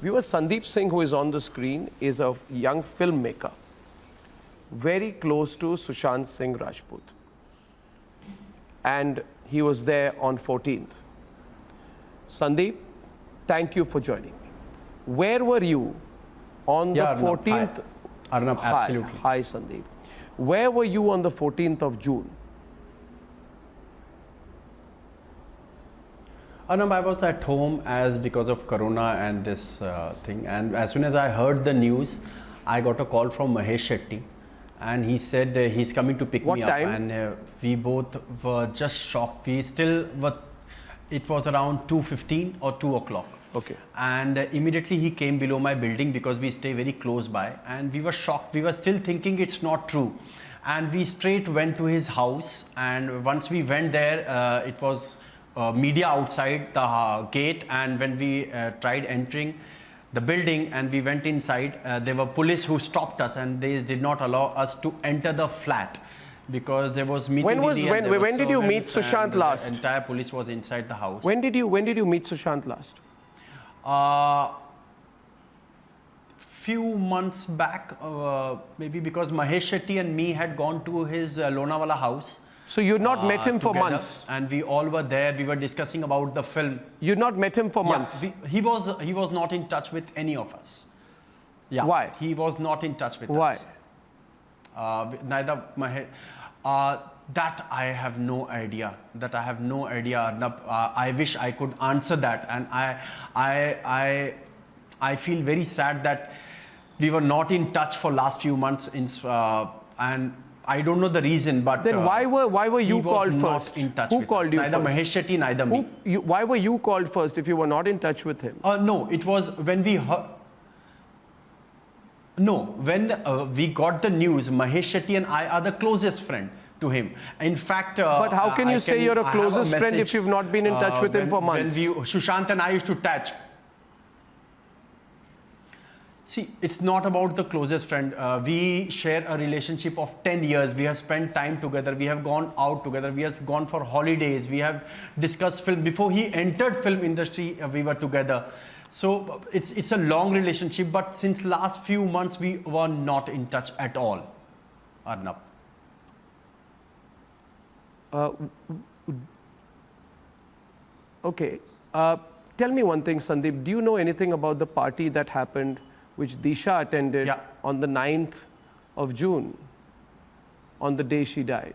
Viewers, Sandip Singh, who is on the screen, is a young filmmaker, very close to Sushant Singh Rajput. And he was there on 14th. Sandip, thank you for joining me. Where were you on the 14th? Arnab, absolutely. Hi, Sandip. Where were you on the 14th of June? Arnab, I was at home because of Corona and this thing. And as soon as I heard the news, I got a call from Mahesh Shetty. And he said he's coming to pick me up. And we both were just shocked. We still were, it was around 2:15 or 2 o'clock. Okay. And immediately he came below my building because we stay very close by. And we were shocked. We were still thinking it's not true. And we straight went to his house. And once we went there, it was media outside the gate. And when we tried entering the building and we went inside, there were police who stopped us and they did not allow us to enter the flat because there was meeting. When did you meet Sushant last? The entire police was inside the house. When did you meet Sushant last? Few months back, maybe because Mahesh Shetty and me had gone to his Lonavala house. So you'd not met him for together, months? And we all were there. We were discussing about the film. You'd not met him for months? He was not in touch with any of us. Yeah. Why? He was not in touch with Why? us. Neither Mahesh. That I have no idea. Arnab. I wish I could answer that. And I feel very sad that we were not in touch for last few months. And I don't know the reason, but then why were you called first? In touch Who with called us. you Neither first? Mahesh Shetty, neither me. Why were you called first if you were not in touch with him? No, it was when we heard. No, when we got the news, Mahesh Shetty and I are the closest friend to him. In fact, but how can you say you're a closest friend if you've not been in touch with him for months? When Sushant and I used to touch. See, it's not about the closest friend. We share a relationship of 10 years. We have spent time together. We have gone out together. We have gone for holidays. We have discussed film. Before he entered film industry, we were together. So it's a long relationship. But since last few months, we were not in touch at all, Arnab. Okay. Tell me one thing, Sandip. Do you know anything about the party that happened which Disha attended on the 9th of June, on the day she died?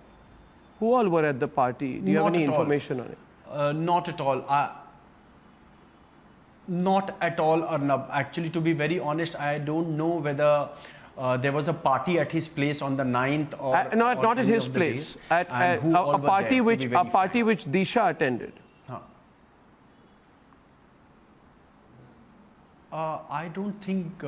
Who all were at the party? Do you have any information on it? Not at all. Not at all, Arnab. Actually, to be very honest, I don't know whether there was a party at his place on the 9th or not at his place. At a party which Disha attended. I don't think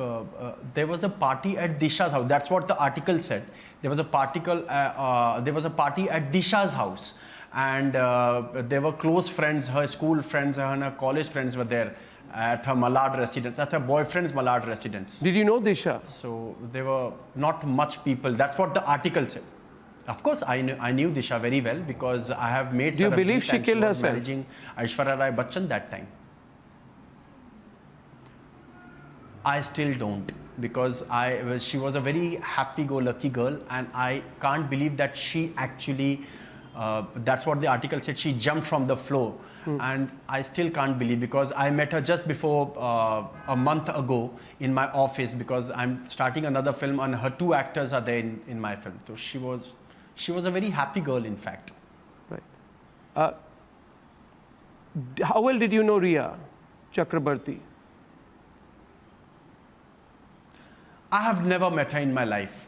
there was a party at Disha's house. That's what the article said. There was a party at Disha's house, and there were close friends, her school friends and her college friends were there at her Malad residence. That's her boyfriend's Malad residence. Did you know Disha? So there were not much people. That's what the article said. Of course, I knew Disha very well because I have made. Do you believe she killed herself? Managing Aishwarya Rai Bachchan that time. I still don't, because she was a very happy-go-lucky girl, and I can't believe that she actually, that's what the article said, she jumped from the floor. And I still can't believe, because I met her just before a month ago in my office, because I'm starting another film and her 2 actors are there in my film. So she was a very happy girl, in fact. Right. How well did you know Riya Chakrabarti? I have never met her in my life.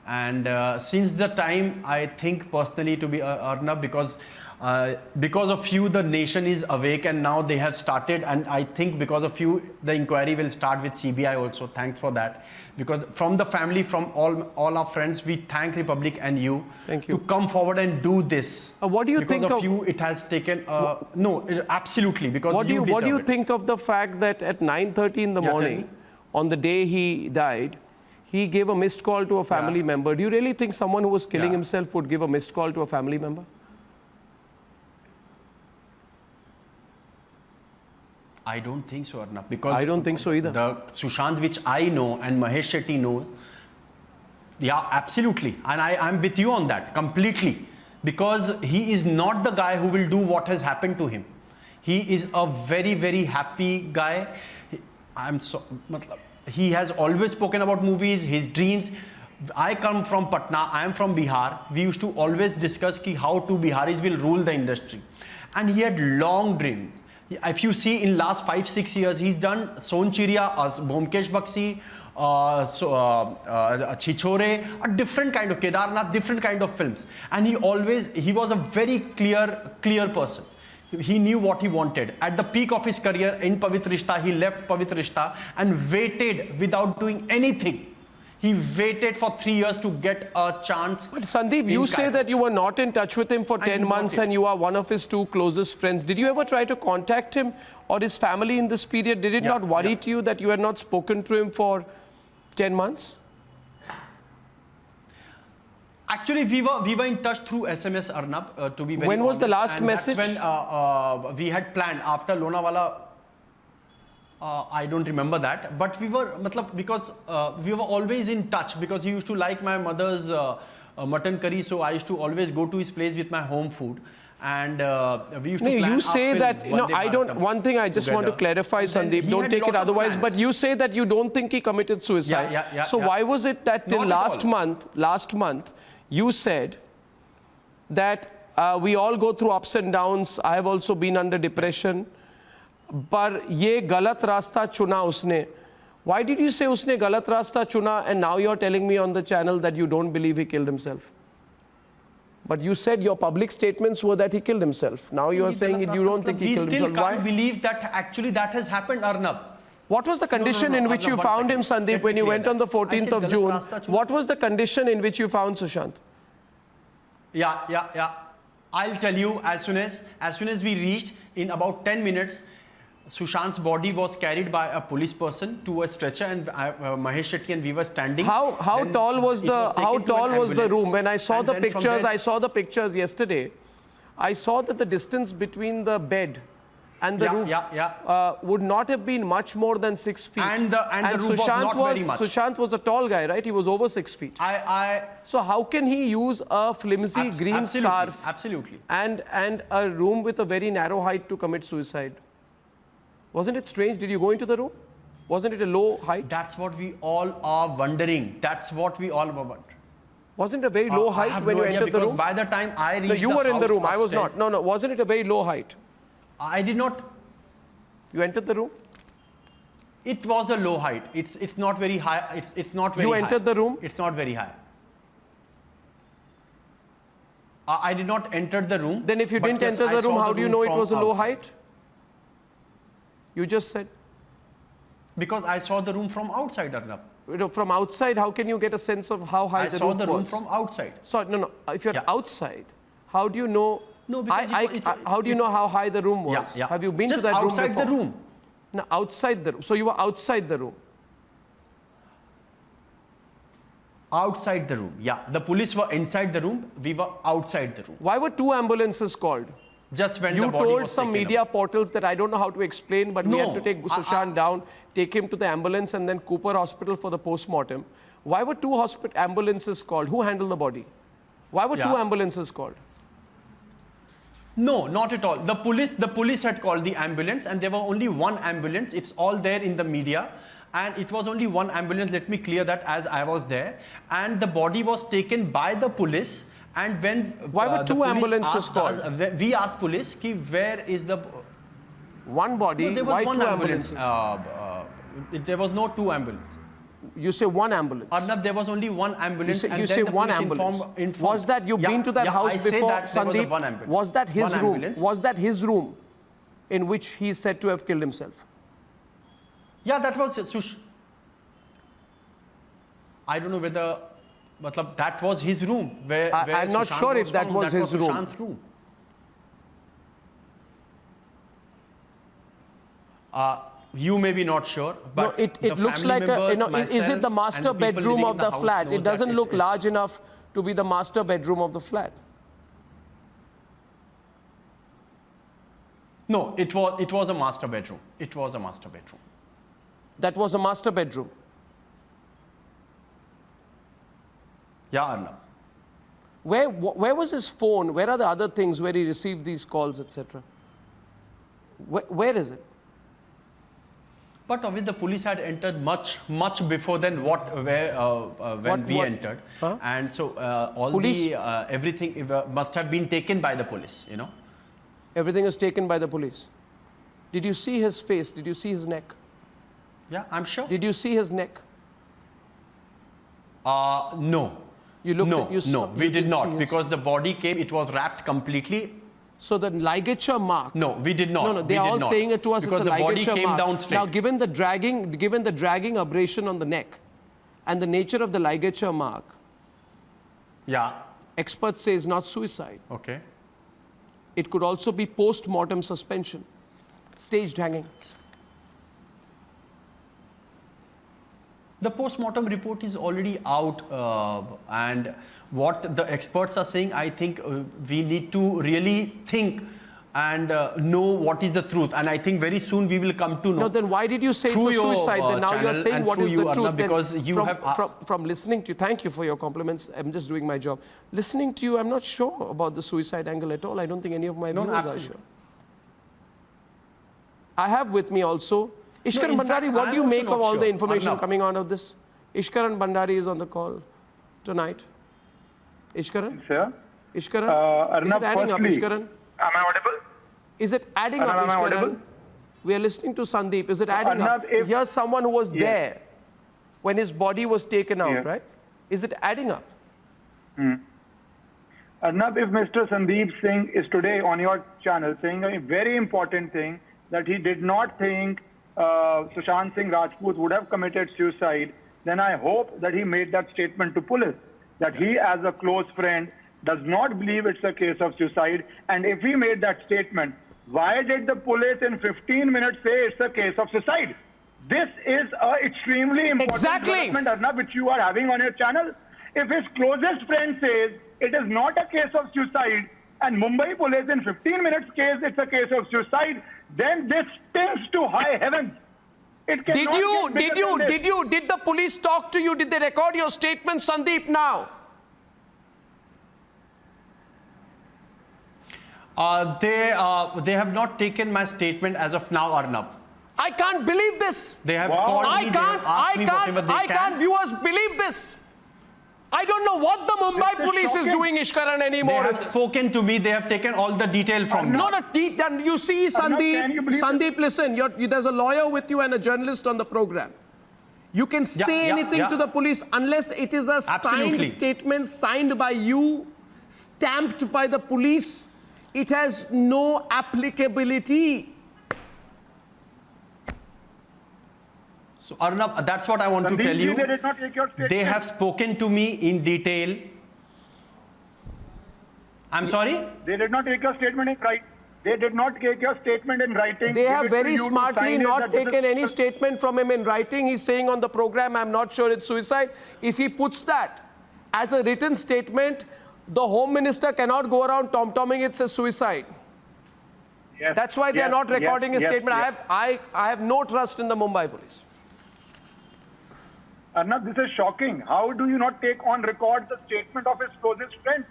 And since the time, I think personally to be Arnab, because of you, the nation is awake and now they have started. And I think because of you, the inquiry will start with CBI also. Thanks for that. Because from the family, from all our friends, we thank Republic and you, to come forward and do this. What do you think of you? It has taken absolutely, because what do you think of the fact that at 9:30 in the morning, on the day he died, he gave a missed call to a family member? Do you really think someone who was killing himself would give a missed call to a family member? I don't think so, Arnab, because I don't think so either. The Sushant which I know and Mahesh Shetty knows, yeah, absolutely. And I'm with you on that completely. Because he is not the guy who will do what has happened to him. He is a very, very happy guy. He has always spoken about movies, his dreams. I come from Patna, I am from Bihar. We used to always discuss how two Biharis will rule the industry. And he had long dreams. If you see in last 5-6 years, he's done Sonchiriya, Bhomkesh Bakshi, Chichore, a different kind of Kedarnath, different kind of films. And he was a very clear person. He knew what he wanted. At the peak of his career in Pavitra Rishta, he left Pavitra Rishta and waited without doing anything. He waited for 3 years to get a chance. But Sandip, you say that you were not in touch with him for 10 months and you are one of his 2 closest friends. Did you ever try to contact him or his family in this period? Did it not worry to you that you had not spoken to him for 10 months? Actually, we were in touch through SMS, Arnab, to be very When was honest. the last message? That's when we had planned after Lonavala. I don't remember that, but we were, because we were always in touch, because he used to like my mother's mutton curry, so I used to always go to his place with my home food, and we used to plan. You say that, I don't, one thing I just want to clarify, Sandip, don't take it otherwise, but you say that you don't think he committed suicide. So why was it that till last month, you said that we all go through ups and downs, I have also been under depression, पर ये गलत रास्ता चुना उसने. Why did you say उसने गलत रास्ता चुना and now you're telling me on the channel that you don't believe he killed himself? But you said your public statements were that he killed himself. Now you are saying you don't think he killed himself. We still can't believe that actually that has happened, Arnab. What was the condition in which you found him, Sandip, when you went on the 14th of June? What was the condition in which you found Sushant? Yeah. I'll tell you, as soon as we reached, in about 10 minutes, Sushant's body was carried by a police person to a stretcher, and Mahesh Shetty and we were standing. How tall was the room? When I saw the pictures, yesterday. I saw that the distance between the bed and the roof would not have been much more than 6 feet. And the roof was not very much. Sushant was a tall guy, right? He was over 6 feet. So how can he use a flimsy green scarf and a room with a very narrow height to commit suicide? Wasn't it strange? Did you go into the room? Wasn't it a low height? That's what we all are wondering. Wasn't it a very low height when you entered the room? By the time I reached the house, you were in the room. I was not. No. Wasn't it a very low height? I did not. You entered the room? It was a low height. It's not very high. It's not very high. You entered the room? It's not very high. I did not enter the room. Then if you didn't enter the room, how do you know it was a low height? You just said. Because I saw the room from outside, Arnab. From outside, how can you get a sense of how high the roof was? I saw the room from outside. So, no. If you're outside, how do you know? No, because how do you know how high the room was? Have you been to that room before? Just outside the room. No, outside the room. So you were outside the room. Outside the room, yeah. The police were inside the room. We were outside the room. Why were 2 ambulances called? Just when you the body told was some media portals that I don't know how to explain, but we had to take Sushant down, take him to the ambulance and then Cooper Hospital for the post-mortem. Why were 2 ambulances called? Who handled the body? Why were 2 ambulances called? No, not at all. The police had called the ambulance, and there were only 1 ambulance. It's all there in the media. And it was only 1 ambulance. Let me clear that, as I was there. And the body was taken by the police. And when why were 2 ambulances called? We asked police, where is the... One body, no, there was why 1 2 ambulance. ambulances? There was no 2 ambulances. You say 1 ambulance. Arnab, there was only 1 ambulance. You say 1 ambulance. Was that, you've been to that house before, Sandip? Was that his room? Ambulance. Was that his room in which he is said to have killed himself? Yeah, that was Sush. I don't know whether... that was his room. Where I'm not sure if that was his room. You may be not sure, but no, it looks like is it the master bedroom of the flat? It doesn't look large enough to be the master bedroom of the flat. No, it was a master bedroom. It was a master bedroom. That was a master bedroom. Yeah, Arnab. Where was his phone? Where are the other things where he received these calls, etc.? Where is it? But obviously the police had entered much before than when we entered. Huh? And so all Police? everything must have been taken by the police, you know. Everything is taken by the police. Did you see his face? Did you see his neck? Yeah, I'm sure. Did you see his neck? No. You looked no, at, you no, saw, we you did didn't not see his- because the body came, it was wrapped completely. So the ligature mark. No, we did not. No, they are all saying it to us. Because it's a the body ligature came mark. down straight. Now, given the dragging abrasion on the neck, and the nature of the ligature mark, Yeah. experts say is not suicide. Okay. It could also be post-mortem suspension, staged hanging. The post-mortem report is already out, and what the experts are saying, I think we need to really think and know what is the truth. And I think very soon we will come to know. No, then why did you say it's Through a your, suicide? Then now you're channel saying and what through is you, the truth? Arnab, Then because you from listening to you, thank you for your compliments. I'm just doing my job. Listening to you, I'm not sure about the suicide angle at all. I don't think any of my No, viewers are absolutely. sure. I have with me also Ishkaran in fact, Bhandari. What I'm do you also make of not all sure. the information Arnab. coming out of this? Ishkaran Bhandari is on the call tonight. Ishkaran? Sir? Ishkaran? Arnab, is it adding up, firstly- Ishkaran? Am I audible? Is it adding Arnab, up, am I Ishkaran? audible? We are listening to Sandip. Is it adding Arnab, up? if- Here's someone who was Yes. there when his body was taken out, Yes. right? Is it adding up? Arnab, if Mr. Sandip Singh is today on your channel saying a very important thing, that he did not think Sushant Singh Rajput would have committed suicide, then I hope that he made that statement to police, that he as a close friend does not believe it's a case of suicide. And if he made that statement, why did the police in 15 minutes say it's a case of suicide? This is an extremely important Exactly. development, Arnab, which you are having on your channel. If his closest friend says it is not a case of suicide, and Mumbai police in 15 minutes case it's a case of suicide, then this stings to high heavens. It cannot get bigger than this. Did the police talk to you? Did they record your statement, Sandeep, now? They have not taken my statement as of now, Arnab. I can't believe this. They have Wow. called I me, they have asked me whatever they can't, viewers, believe this. I don't know what the Mumbai This is police is shocking. doing, Ishkaran, They anymore. have spoken to me, they have taken all the detail from me. Not a then you see, Arnab, can you believe Sandeep, listen, there's a lawyer with you and a journalist on the program. You can say anything to the police unless it is a Absolutely. signed statement signed by you, stamped by the police. It has no applicability. So Arnab, that's what I want to Sandeep tell ji, you. they did not take your statement. They have spoken to me in detail. I'm sorry? They did not take your statement in writing. They did not take your statement in writing. They Give have it to very you to smartly sign it not that this taken is- any statement from him in writing. He's saying on the program, I'm not sure it's suicide. If he puts that as a written statement, the Home Minister cannot go around tom-tomming it's a suicide. Yes, That's why they are yes, not recording his yes, statement. yes. I have no trust in the Mumbai police. Arnab, this is shocking. How do you not take on record the statement of his closest friend?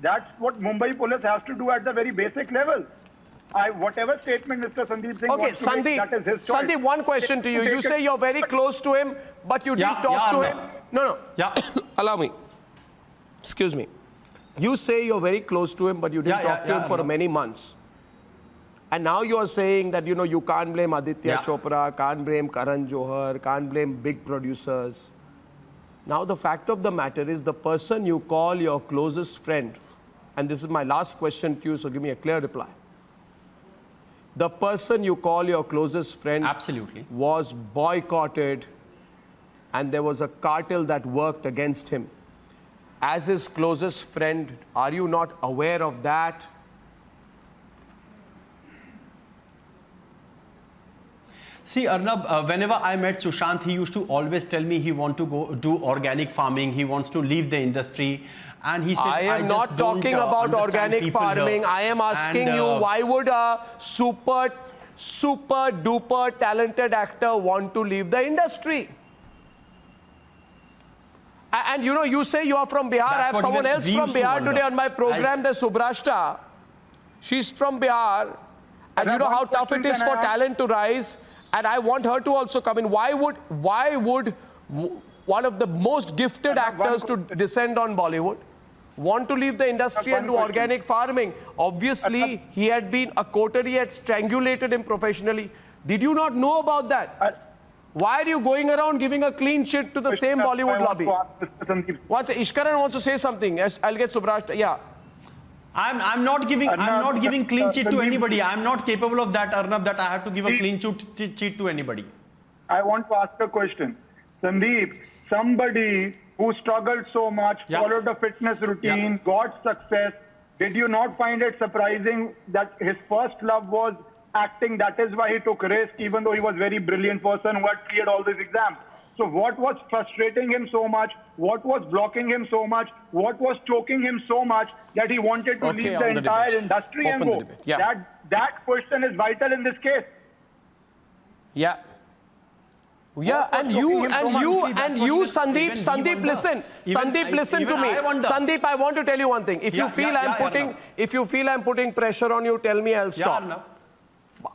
That's what Mumbai police has to do at the very basic level. Whatever statement Mr. Sandeep Singh Okay, wants to make, Sandeep, that is his choice. Sandeep, one question to you. You say you're very close to him, but you didn't talk to him. No. Yeah. Allow me. Excuse me. You say you're very close to him, but you didn't talk to him for many months. And now you are saying that, you can't blame Aditya Chopra, can't blame Karan Johar, can't blame big producers. Now the fact of the matter is the person you call your closest friend, and this is my last question to you, so give me a clear reply. The person you call your closest friend Absolutely. was boycotted, and there was a cartel that worked against him. As his closest friend, are you not aware of that? See, Arnab, whenever I met Sushant, he used to always tell me he want to go do organic farming. He wants to leave the industry. And he said, I am just not don't, talking about understand organic people farming. here." I am asking you, why would a super duper talented actor want to leave the industry? And you know, you say you are from Bihar. I have someone else from Bihar today on my program, the Subrashta. She's from Bihar. And you know how tough it is for talent to rise. And I want her to also come in. Why would one of the most gifted actors to descend on Bollywood want to leave the industry and do organic farming? Obviously, he had been a coterie, had strangulated him professionally. Did you not know about that? Why are you going around giving a clean sheet to the same Bollywood lobby? Once Ishkaran wants to say something, I'll get Subrashta. Yeah. I'm not giving clean sheet to anybody. I'm not capable of that, Arnab, that I have to give a clean sheet to anybody. I want to ask a question. Sandeep, somebody who struggled so much, followed a fitness routine, got success, did you not find it surprising that his first love was acting? That is why he took risk, even though he was a very brilliant person who had cleared all these exams. So what was frustrating him so much? What was blocking him so much? What was choking him so much that he wanted to leave the entire industry and go? That question is vital in this case. Yeah. Yeah, and you, Sandeep, listen. Sandeep, listen to me. Sandeep, I want to tell you one thing. If you feel I'm putting pressure on you, tell me, I'll stop.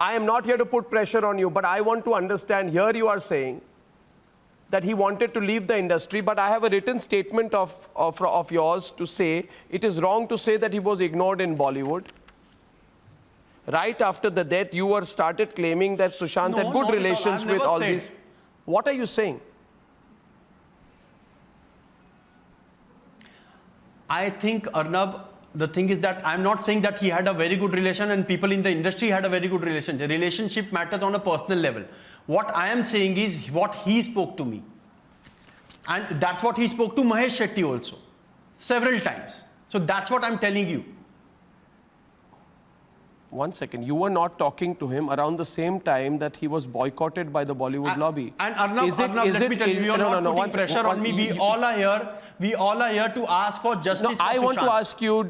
I am not here to put pressure on you, but I want to understand. Here you are saying that he wanted to leave the industry, but I have a written statement of yours to say it is wrong to say that he was ignored in Bollywood. Right after the death, you were started claiming that Sushant had good relations with all these. What are you saying? I think, Arnab, the thing is that I'm not saying that he had a very good relation and people in the industry had a very good relation. The relationship matters on a personal level. What I am saying is what he spoke to me. And that's what he spoke to Mahesh Shetty also. Several times. So that's what I'm telling you. 1 second. You were not talking to him around the same time that he was boycotted by the Bollywood lobby. And Arnab, let me tell you, you're not putting pressure on me. We all are here to ask for justice for Sushant. I want to ask you,